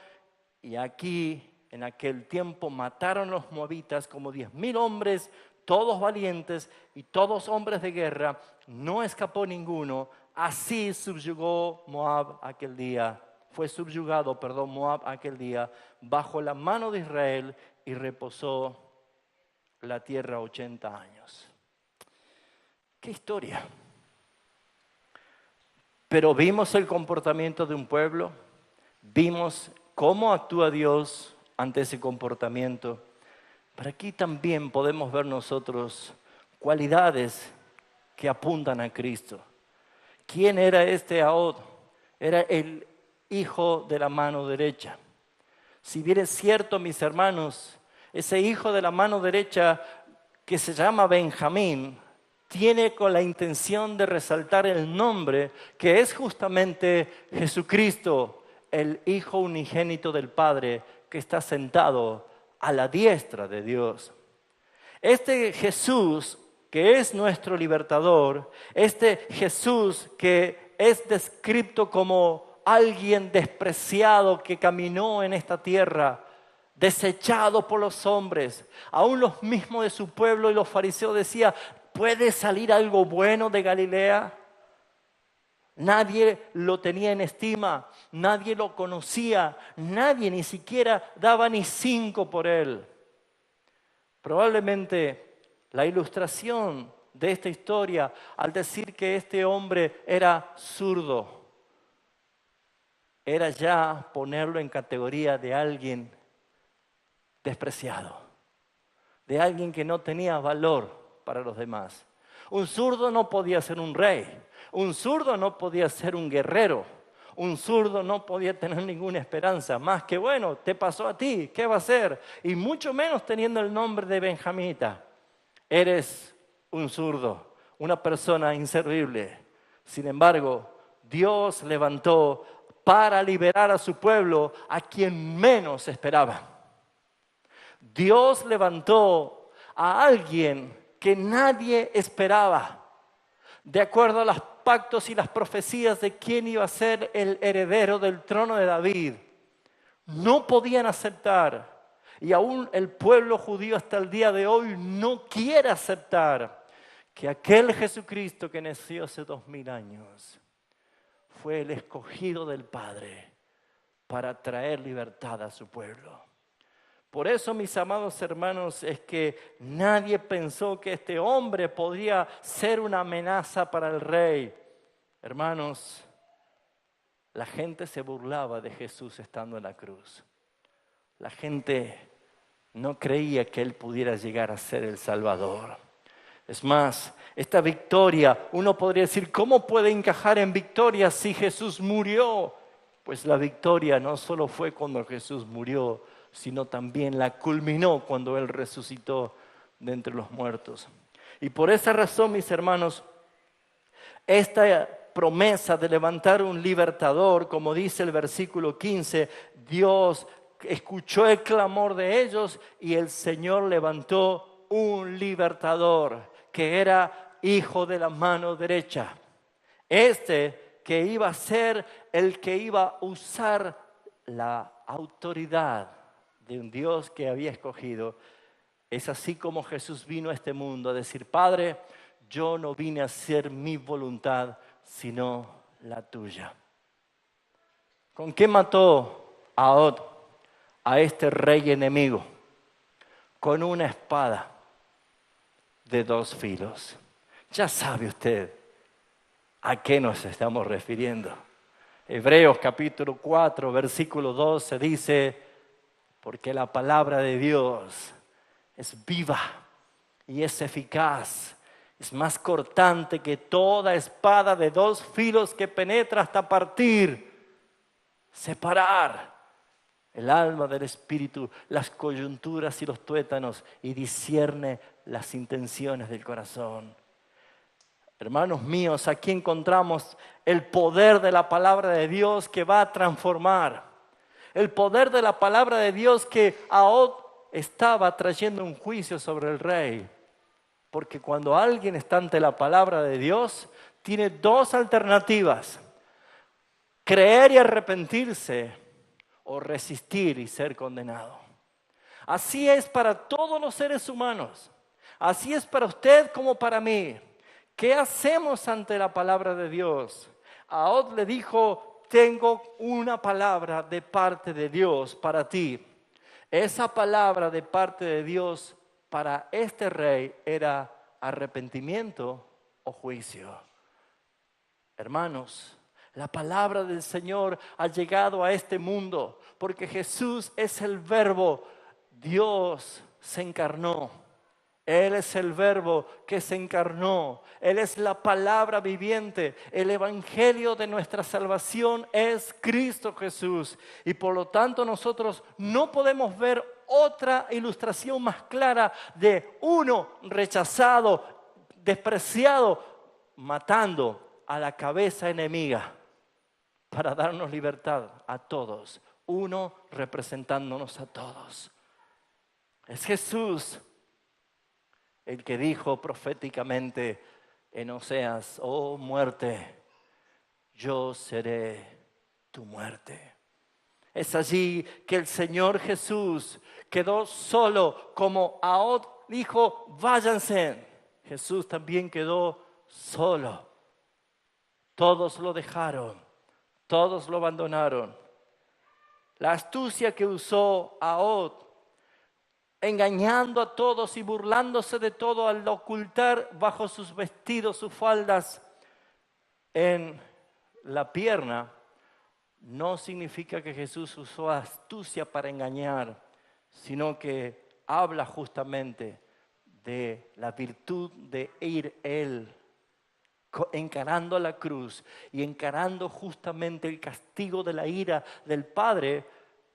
A: Y aquí, en aquel tiempo, mataron los moabitas como 10,000 hombres, todos valientes y todos hombres de guerra. No escapó ninguno. Así subyugó Moab aquel día. Fue subyugado, Moab aquel día bajo la mano de Israel y reposó la tierra 80 años. ¡Qué historia! Pero vimos el comportamiento de un pueblo, vimos cómo actúa Dios ante ese comportamiento. Pero aquí también podemos ver nosotros cualidades que apuntan a Cristo. ¿Quién era este Ahod? Era el hijo de la mano derecha. Si bien es cierto, mis hermanos, ese hijo de la mano derecha que se llama Benjamín, tiene con la intención de resaltar el nombre que es justamente Jesucristo, el Hijo unigénito del Padre, que está sentado a la diestra de Dios. Este Jesús, que es nuestro libertador, este Jesús que es descrito como alguien despreciado que caminó en esta tierra, desechado por los hombres, aún los mismos de su pueblo y los fariseos decían: ¿puede salir algo bueno de Galilea? Nadie lo tenía en estima, nadie lo conocía, nadie ni siquiera daba ni 5 por él. Probablemente la ilustración de esta historia, al decir que este hombre era zurdo, era ya ponerlo en categoría de alguien despreciado, de alguien que no tenía valor para los demás. Un zurdo no podía ser un rey, un zurdo no podía ser un guerrero, un zurdo no podía tener ninguna esperanza, más que bueno, te pasó a ti, ¿qué va a ser? Y mucho menos teniendo el nombre de benjamita. Eres un zurdo, una persona inservible. Sin embargo, Dios levantó para liberar a su pueblo a quien menos esperaba. Dios levantó a alguien que nadie esperaba, de acuerdo a los pactos y las profecías de quién iba a ser el heredero del trono de David. No podían aceptar, y aún el pueblo judío hasta el día de hoy no quiere aceptar que aquel Jesucristo que nació hace 2000 años fue el escogido del Padre para traer libertad a su pueblo. Por eso, mis amados hermanos, es que nadie pensó que este hombre podría ser una amenaza para el rey. Hermanos, la gente se burlaba de Jesús estando en la cruz. La gente no creía que él pudiera llegar a ser el Salvador. Es más, esta victoria, uno podría decir, ¿cómo puede encajar en victoria si Jesús murió? Pues la victoria no solo fue cuando Jesús murió, sino también la culminó cuando Él resucitó de entre los muertos. Y por esa razón, mis hermanos, esta promesa de levantar un libertador, como dice el versículo 15, Dios escuchó el clamor de ellos y el Señor levantó un libertador que era hijo de la mano derecha. Este que iba a ser el que iba a usar la autoridad de un Dios que había escogido. Es así como Jesús vino a este mundo a decir: Padre, yo no vine a hacer mi voluntad, sino la tuya. ¿Con qué mató Ahod a este rey enemigo? Con una espada de 2 filos. Ya sabe usted a qué nos estamos refiriendo. Hebreos capítulo 4, versículo 12 dice: porque la palabra de Dios es viva y es eficaz, es más cortante que toda espada de 2 filos que penetra hasta partir, separar el alma del espíritu, las coyunturas y los tuétanos, y discierne las intenciones del corazón. Hermanos míos, aquí encontramos el poder de la palabra de Dios que va a transformar. El poder de la palabra de Dios que Ahod estaba trayendo un juicio sobre el rey. Porque cuando alguien está ante la palabra de Dios, tiene dos alternativas: creer y arrepentirse, o resistir y ser condenado. Así es para todos los seres humanos. Así es para usted como para mí. ¿Qué hacemos ante la palabra de Dios? Ahod le dijo: tengo una palabra de parte de Dios para ti. Esa palabra de parte de Dios para este rey era arrepentimiento o juicio. Hermanos, la palabra del Señor ha llegado a este mundo porque Jesús es el Verbo. Dios se encarnó. Él es el Verbo que se encarnó. Él es la palabra viviente. El evangelio de nuestra salvación es Cristo Jesús. Y por lo tanto nosotros no podemos ver otra ilustración más clara de uno rechazado, despreciado, matando a la cabeza enemiga para darnos libertad a todos. Uno representándonos a todos. Es Jesús el que dijo proféticamente en Oseas: oh muerte, yo seré tu muerte. Es allí que el Señor Jesús quedó solo, como Ahod dijo: váyanse. Jesús también quedó solo. Todos lo dejaron, todos lo abandonaron. La astucia que usó Ahod, engañando a todos y burlándose de todo al ocultar bajo sus vestidos, sus faldas en la pierna, no significa que Jesús usó astucia para engañar, sino que habla justamente de la virtud de ir Él encarando la cruz y encarando justamente el castigo de la ira del Padre,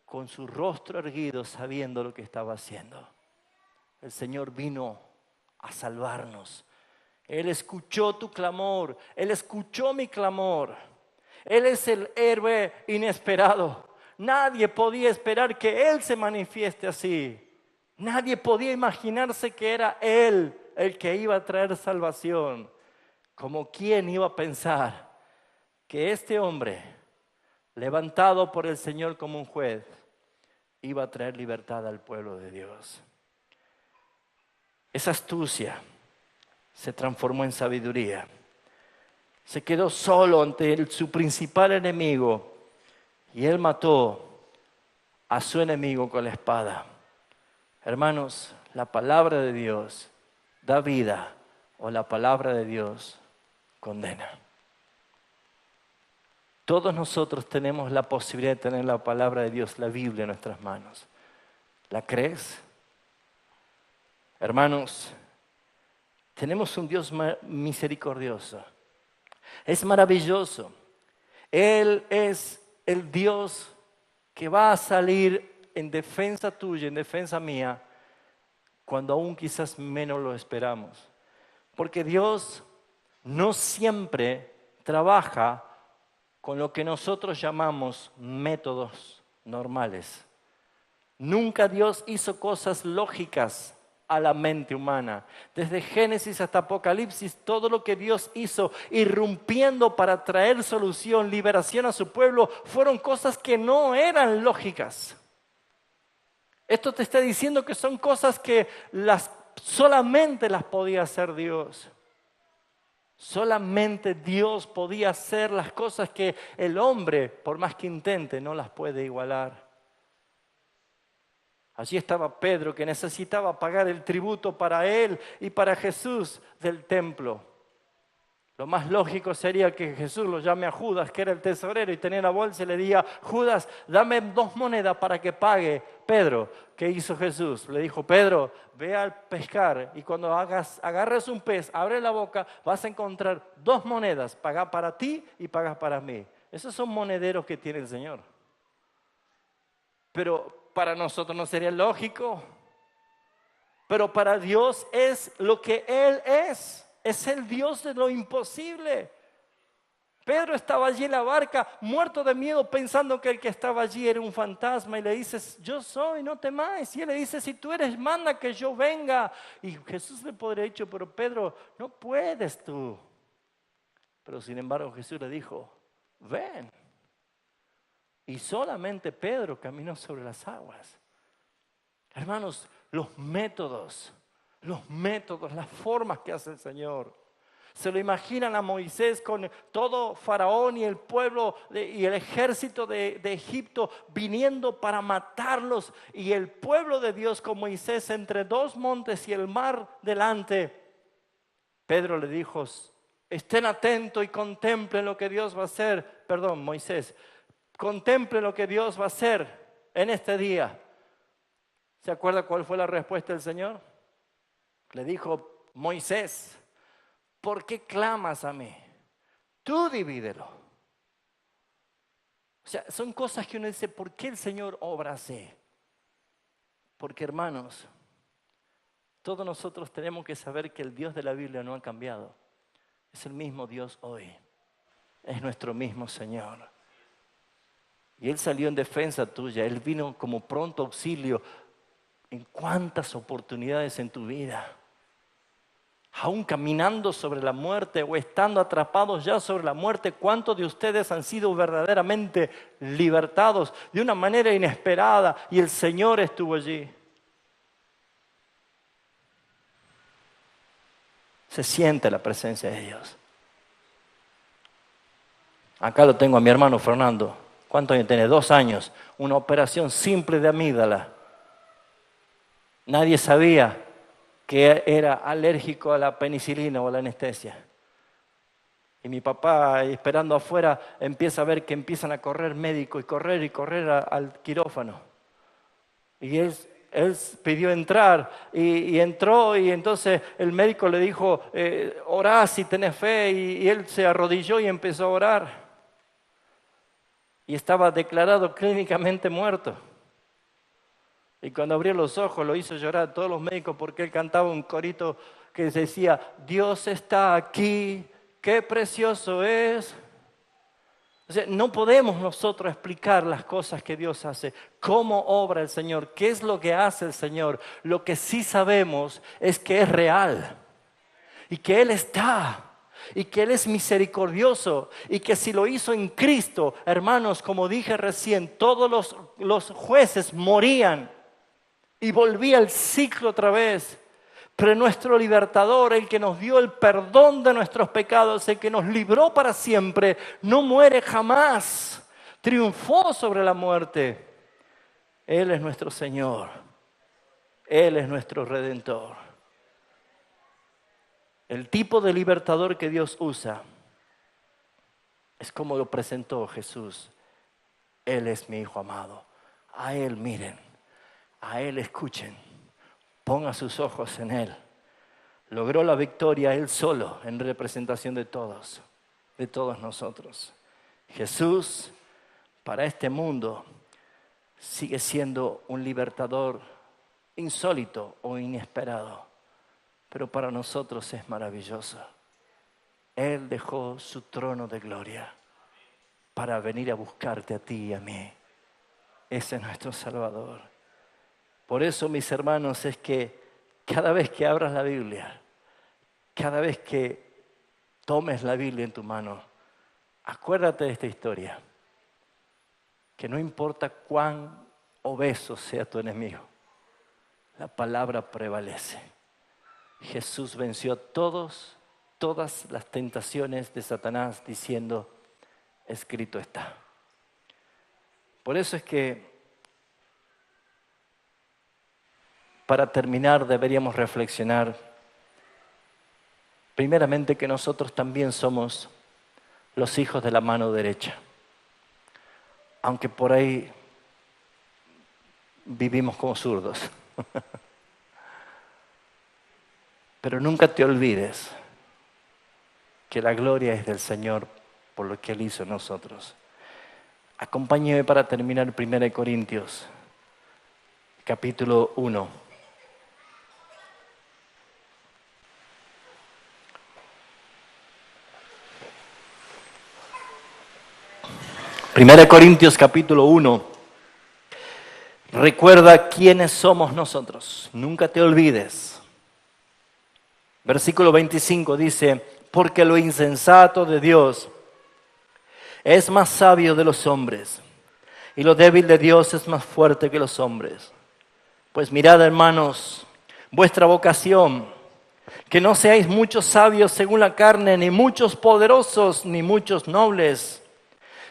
A: con su rostro erguido, sabiendo lo que estaba haciendo. El Señor vino a salvarnos. Él escuchó tu clamor. Él escuchó mi clamor. Él es el héroe inesperado. Nadie podía esperar que Él se manifieste así. Nadie podía imaginarse que era Él el que iba a traer salvación. Como quién iba a pensar que este hombre, levantado por el Señor como un juez, iba a traer libertad al pueblo de Dios. Esa astucia se transformó en sabiduría. Se quedó solo ante su principal enemigo y él mató a su enemigo con la espada. Hermanos, la palabra de Dios da vida o la palabra de Dios condena. Todos nosotros tenemos la posibilidad de tener la palabra de Dios, la Biblia, en nuestras manos. ¿La crees? Hermanos, tenemos un Dios misericordioso. Es maravilloso. Él es el Dios que va a salir en defensa tuya, en defensa mía, cuando aún quizás menos lo esperamos. Porque Dios no siempre trabaja con lo que nosotros llamamos métodos normales. Nunca Dios hizo cosas lógicas a la mente humana. Desde Génesis hasta Apocalipsis, todo lo que Dios hizo, irrumpiendo para traer solución, liberación a su pueblo, fueron cosas que no eran lógicas. Esto te está diciendo que son cosas que solamente las podía hacer Dios. Solamente Dios podía hacer las cosas que el hombre, por más que intente, no las puede igualar. Allí estaba Pedro, que necesitaba pagar el tributo para él y para Jesús del templo. Lo más lógico sería que Jesús lo llame a Judas, que era el tesorero, y tenía la bolsa y le diga: Judas, dame 2 monedas para que pague. Pedro, ¿qué hizo Jesús? Le dijo: Pedro, ve al pescar y cuando agarres un pez, abre la boca, vas a encontrar 2 monedas, paga para ti y pagas para mí. Esos son monederos que tiene el Señor. Pero para nosotros no sería lógico. Pero para Dios es lo que Él es. Es el Dios de lo imposible. Pedro estaba allí en la barca, muerto de miedo, pensando que el que estaba allí era un fantasma. Y le dice, yo soy, no temáis. Y él le dice, si tú eres, manda que yo venga. Y Jesús le podría haber dicho, pero Pedro, no puedes tú. Pero sin embargo Jesús le dijo, ven. Y solamente Pedro caminó sobre las aguas. Hermanos, los métodos, las formas que hace el Señor. Se lo imaginan a Moisés con todo Faraón y el pueblo y el ejército de Egipto viniendo para matarlos. Y el pueblo de Dios con Moisés entre dos montes y el mar delante. Pedro le dijo, estén atentos y contemplen lo que Dios va a hacer. Perdón, Moisés, contemplen lo que Dios va a hacer en este día. ¿Se acuerda cuál fue la respuesta del Señor? Le dijo, Moisés, ¿por qué clamas a mí? Tú divídelo. O sea, son cosas que uno dice, ¿por qué el Señor obra así? Porque, hermanos, todos nosotros tenemos que saber que el Dios de la Biblia no ha cambiado. Es el mismo Dios hoy. Es nuestro mismo Señor. Y Él salió en defensa tuya. Él vino como pronto auxilio en cuántas oportunidades en tu vida. Aún caminando sobre la muerte o estando atrapados ya sobre la muerte, ¿cuántos de ustedes han sido verdaderamente libertados de una manera inesperada y el Señor estuvo allí? Se siente la presencia de Dios. Acá lo tengo a mi hermano Fernando. ¿Cuántos años tiene? 2 años. Una operación simple de amígdala. Nadie sabía que era alérgico a la penicilina o a la anestesia. Y mi papá, esperando afuera, empieza a ver que empiezan a correr médicos y correr al quirófano. Y él pidió entrar y entró, y entonces el médico le dijo, orá si tenés fe, y él se arrodilló y empezó a orar. Y estaba declarado clínicamente muerto. Y cuando abrió los ojos lo hizo llorar a todos los médicos porque él cantaba un corito que decía, Dios está aquí, qué precioso es. O sea, no podemos nosotros explicar las cosas que Dios hace, cómo obra el Señor, qué es lo que hace el Señor. Lo que sí sabemos es que es real y que Él está. Y que Él es misericordioso y que si lo hizo en Cristo, hermanos, como dije recién, todos los jueces morían. Y volvía el ciclo otra vez. Pero nuestro libertador, el que nos dio el perdón de nuestros pecados, el que nos libró para siempre, no muere jamás. Triunfó sobre la muerte. Él es nuestro Señor. Él es nuestro Redentor. El tipo de libertador que Dios usa es como lo presentó Jesús. Él es mi Hijo amado. A Él miren. A Él escuchen, pongan sus ojos en Él. Logró la victoria Él solo en representación de todos nosotros. Jesús para este mundo sigue siendo un libertador insólito o inesperado, pero para nosotros es maravilloso. Él dejó su trono de gloria para venir a buscarte a ti y a mí. Ese es nuestro Salvador. Por eso, mis hermanos, es que cada vez que abras la Biblia, cada vez que tomes la Biblia en tu mano, acuérdate de esta historia. Que no importa cuán obeso sea tu enemigo, la palabra prevalece. Jesús venció todas las tentaciones de Satanás diciendo, escrito está. Por eso es que para terminar, deberíamos reflexionar, primeramente, que nosotros también somos los hijos de la mano derecha. Aunque por ahí vivimos como zurdos. Pero nunca te olvides que la gloria es del Señor por lo que Él hizo en nosotros. Acompáñeme para terminar 1 Corintios, capítulo 1. 1 Corintios capítulo 1. Recuerda quiénes somos nosotros. Nunca te olvides. Versículo 25 dice, porque lo insensato de Dios es más sabio de los hombres, y lo débil de Dios es más fuerte que los hombres. Pues mirad, hermanos, vuestra vocación, que no seáis muchos sabios según la carne, ni muchos poderosos, ni muchos nobles,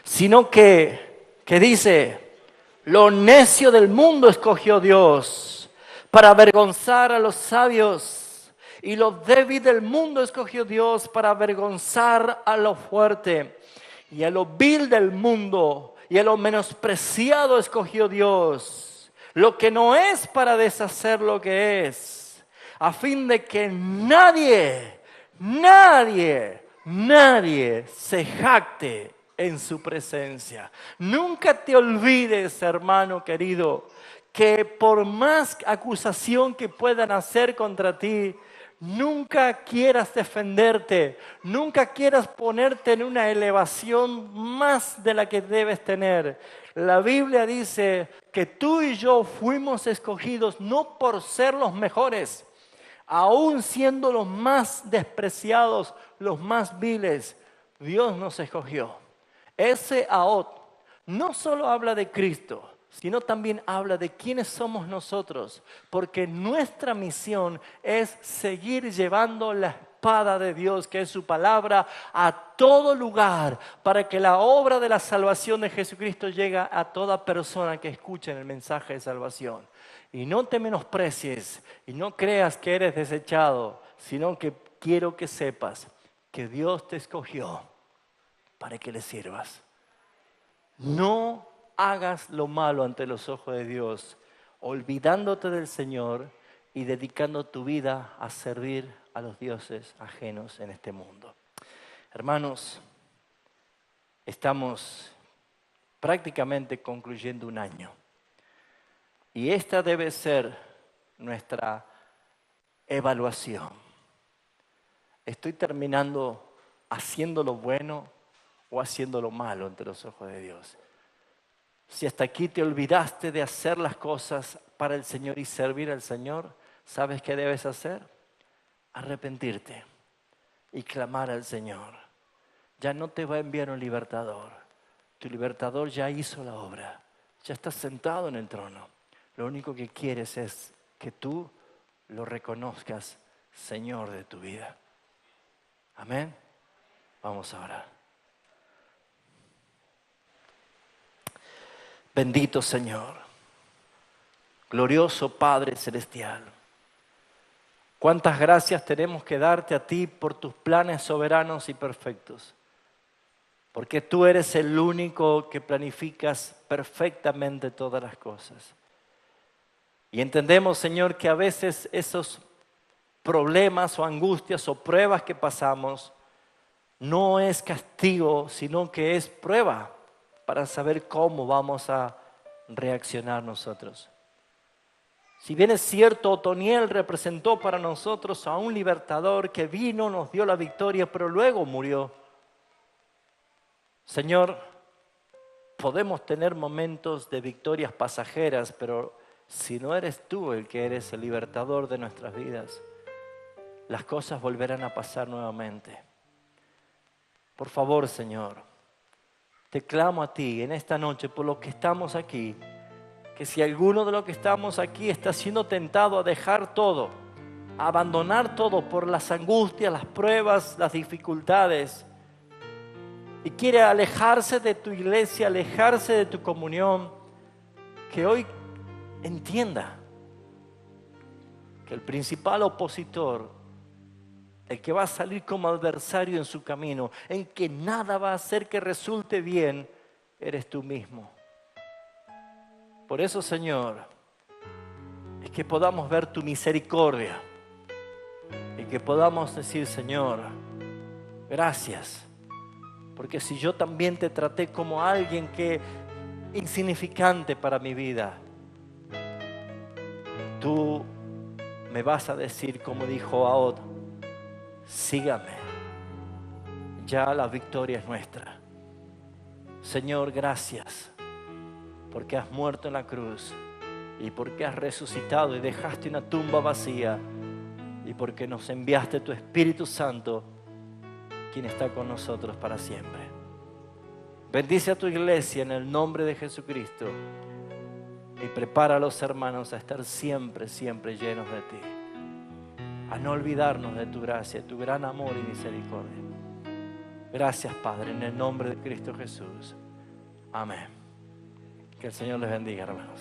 A: sino que dice, lo necio del mundo escogió Dios para avergonzar a los sabios, y lo débil del mundo escogió Dios para avergonzar a lo fuerte, y a lo vil del mundo y a lo menospreciado escogió Dios, lo que no es para deshacer lo que es, a fin de que nadie se jacte en su presencia. Nunca te olvides, hermano querido, que por más acusación que puedan hacer contra ti, nunca quieras defenderte, nunca quieras ponerte en una elevación más de la que debes tener. La Biblia dice que tú y yo fuimos escogidos no por ser los mejores, aún siendo los más despreciados, los más viles, Dios nos escogió. Ese Ahod no solo habla de Cristo, sino también habla de quiénes somos nosotros, porque nuestra misión es seguir llevando la espada de Dios, que es su palabra, a todo lugar, para que la obra de la salvación de Jesucristo llegue a toda persona que escuche el mensaje de salvación. Y no te menosprecies y no creas que eres desechado, sino que quiero que sepas que Dios te escogió para que le sirvas. No hagas lo malo ante los ojos de Dios, olvidándote del Señor y dedicando tu vida a servir a los dioses ajenos en este mundo. Hermanos, estamos prácticamente concluyendo un año. Y esta debe ser nuestra evaluación. ¿Estoy terminando haciendo lo bueno o haciendo lo malo ante los ojos de Dios? Si hasta aquí te olvidaste de hacer las cosas para el Señor y servir al Señor, ¿sabes qué debes hacer? Arrepentirte y clamar al Señor. Ya no te va a enviar un libertador. Tu libertador ya hizo la obra. Ya estás sentado en el trono. Lo único que quieres es que tú lo reconozcas Señor de tu vida. Amén. Vamos a orar. Bendito Señor, glorioso Padre Celestial, cuántas gracias tenemos que darte a ti por tus planes soberanos y perfectos, porque tú eres el único que planificas perfectamente todas las cosas. Y entendemos, Señor, que a veces esos problemas o angustias o pruebas que pasamos no es castigo, sino que es prueba para saber cómo vamos a reaccionar nosotros. Si bien es cierto, Otoniel representó para nosotros a un libertador que vino, nos dio la victoria, pero luego murió. Señor, podemos tener momentos de victorias pasajeras, pero si no eres tú el que eres el libertador de nuestras vidas, las cosas volverán a pasar nuevamente. Por favor, Señor, te clamo a ti en esta noche por los que estamos aquí, que si alguno de los que estamos aquí está siendo tentado a dejar todo, a abandonar todo por las angustias, las pruebas, las dificultades, y quiere alejarse de tu iglesia, alejarse de tu comunión, que hoy entienda que el principal opositor, el que va a salir como adversario en su camino, en que nada va a hacer que resulte bien, eres tú mismo. Por eso, Señor, es que podamos ver tu misericordia y que podamos decir, Señor, gracias, porque si yo también te traté como alguien que insignificante para mi vida, tú me vas a decir, como dijo Ahod, sígame, ya la victoria es nuestra. Señor, gracias porque has muerto en la cruz y porque has resucitado y dejaste una tumba vacía y porque nos enviaste tu Espíritu Santo, quien está con nosotros para siempre. Bendice a tu iglesia en el nombre de Jesucristo y prepara a los hermanos a estar siempre, siempre llenos de ti, a no olvidarnos de tu gracia, tu gran amor y misericordia. Gracias, Padre, en el nombre de Cristo Jesús. Amén. Que el Señor les bendiga, hermanos.